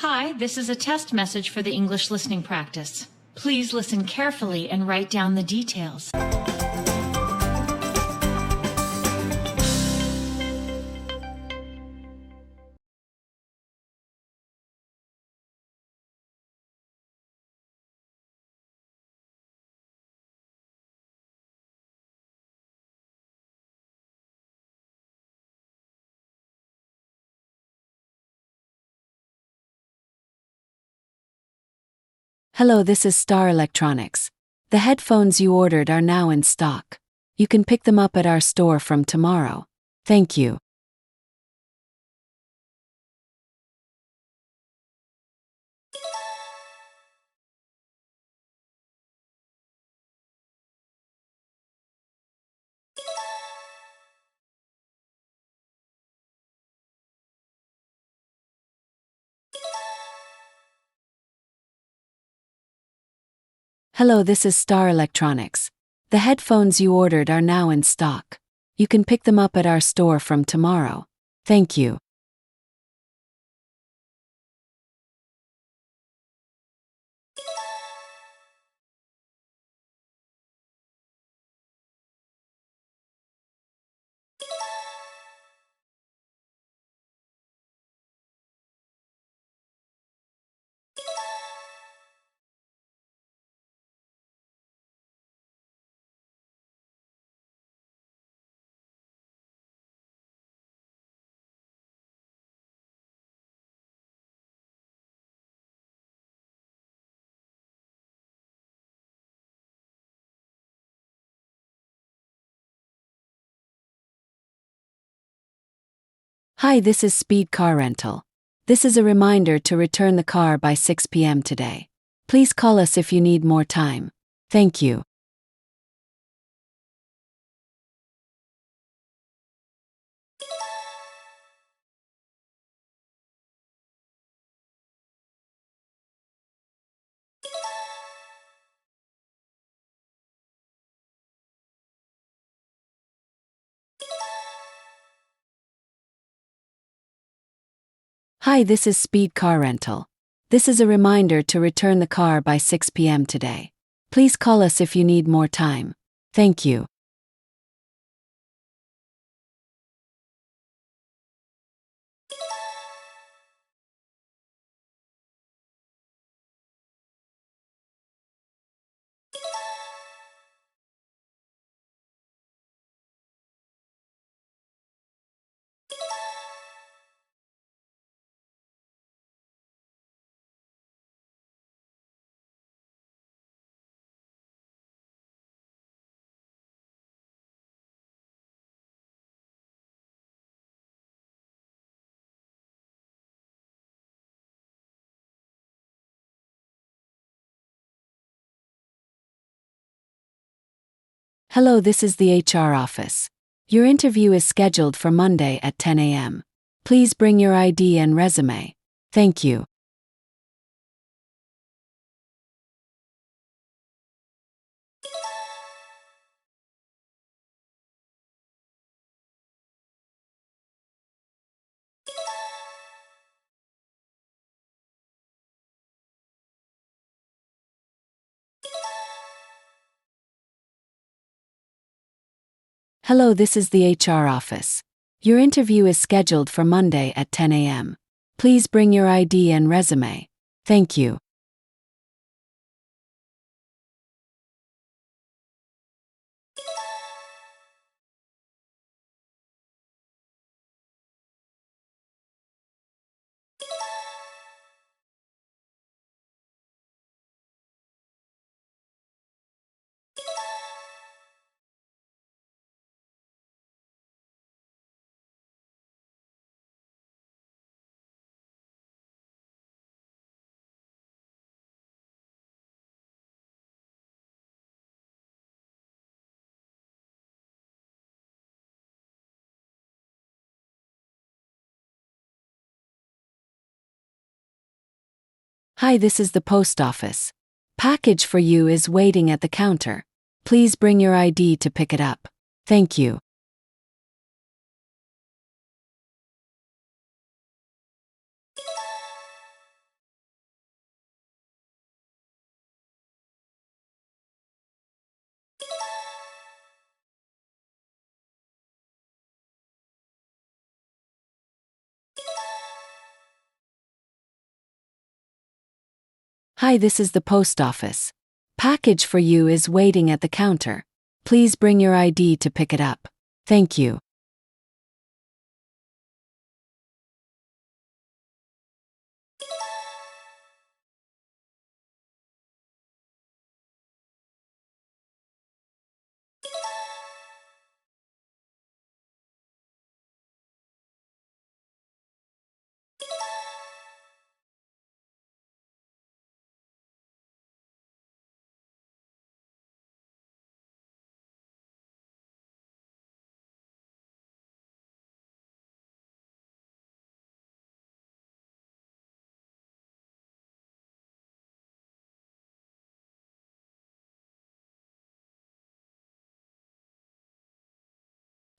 Hi, this is a test message for the English listening practice. Please listen carefully and write down the details. Hello, this is Star Electronics. The headphones you ordered are now in stock. You can pick them up at our store from tomorrow. Thank you. Hello, this is Star Electronics. The headphones you ordered are now in stock. You can pick them up at our store from tomorrow. Thank you. Hi, this is Speed Car Rental. This is a reminder to return the car by 6 p.m. today. Please call us if you need more time. Thank you. Hi, this is Speed Car Rental. This is a reminder to return the car by 6 p.m. today. Please call us if you need more time. Thank you. Hello, this is the HR office. Your interview is scheduled for Monday at 10 a.m. Please bring your ID and resume. Thank you. Hello, this is the HR office. Your interview is scheduled for Monday at 10 a.m. Please bring your ID and resume. Thank you. Hi, this is the post office. Package for you is waiting at the counter. Please bring your ID to pick it up. Thank you. Hi, this is the post office. Package for you is waiting at the counter. Please bring your ID to pick it up. Thank you.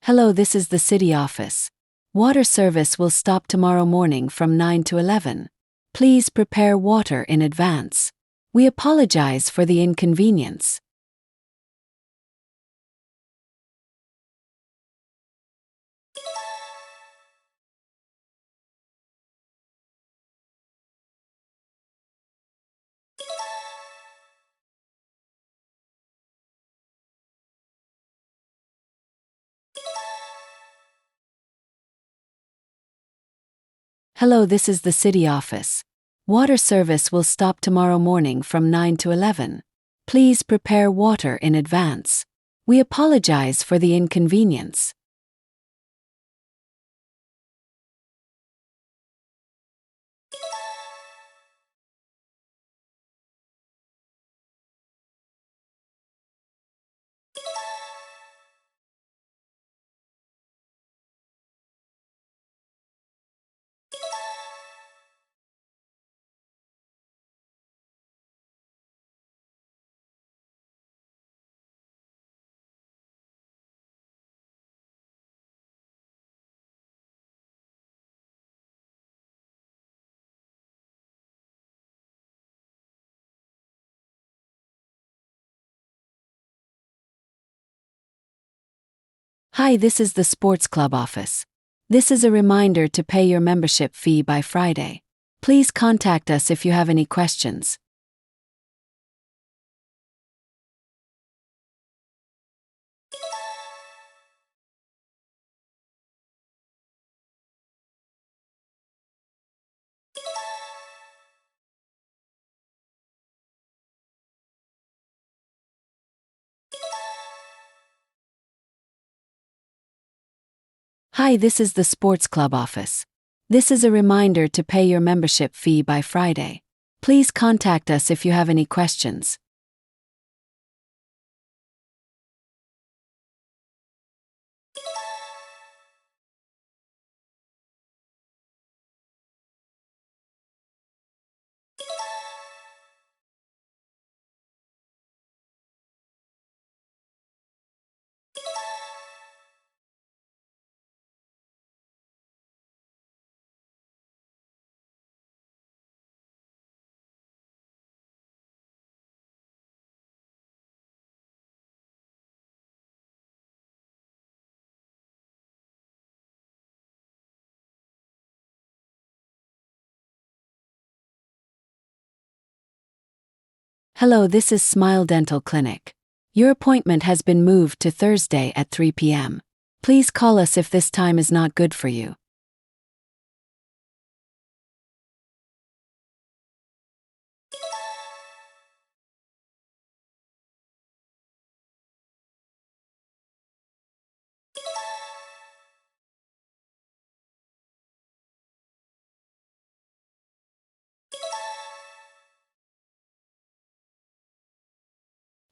Hello, this is the city office. Water service will stop tomorrow morning from 9 to 11. Please prepare water in advance. We apologize for the inconvenience. Hello, this is the city office. Water service will stop tomorrow morning from 9 to 11. Please prepare water in advance. We apologize for the inconvenience. Hi, this is the sports club office. This is a reminder to pay your membership fee by Friday. Please contact us if you have any questions. Hi, this is the sports club office. This is a reminder to pay your membership fee by Friday. Please contact us if you have any questions. Hello, this is Smile Dental Clinic. Your appointment has been moved to Thursday at 3 p.m. Please call us if this time is not good for you.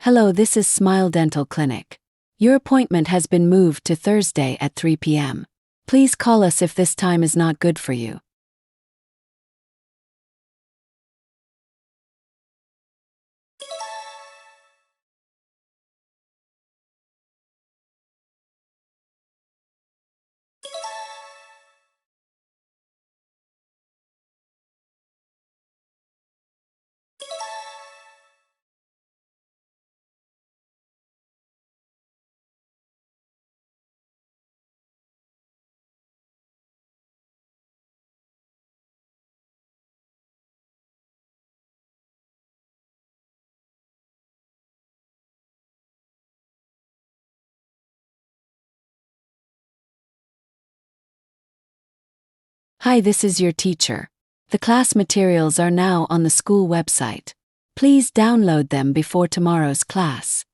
Hello, this is Smile Dental Clinic. Your appointment has been moved to Thursday at 3 p.m. Please call us if this time is not good for you. Hi, this is your teacher. The class materials are now on the school website. Please download them before tomorrow's class.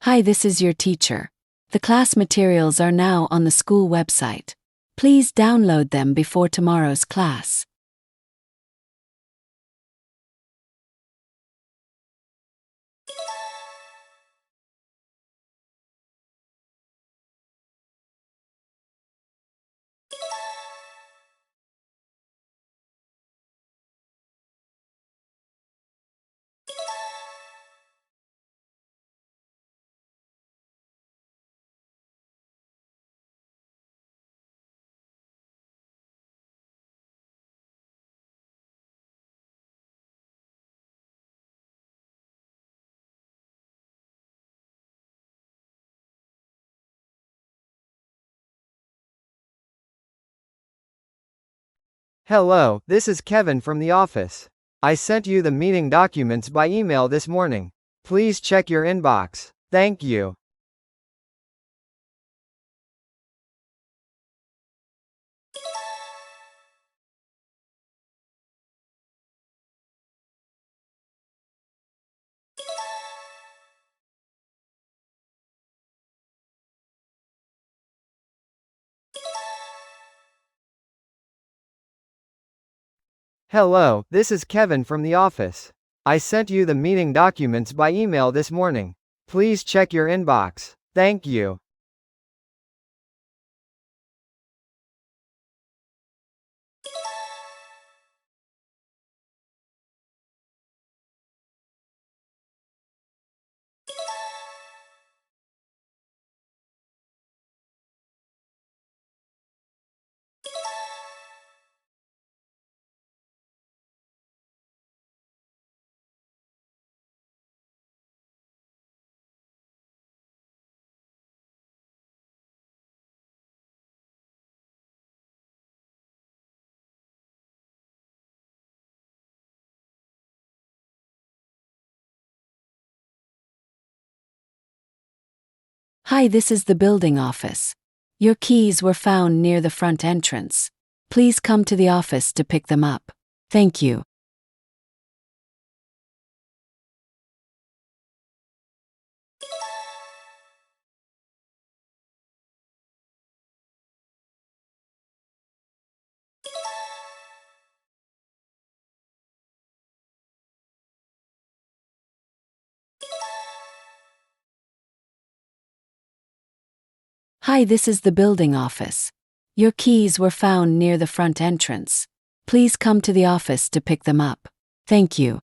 Hi, this is your teacher. The class materials are now on the school website. Please download them before tomorrow's class. Hello, this is Kevin from the office. I sent you the meeting documents by email this morning. Please check your inbox. Thank you. Hello, this is Kevin from the office. I sent you the meeting documents by email this morning. Please check your inbox. Thank you. Hi, this is the building office. Your keys were found near the front entrance. Please come to the office to pick them up. Thank you. Hi, this is the building office. Your keys were found near the front entrance. Please come to the office to pick them up. Thank you.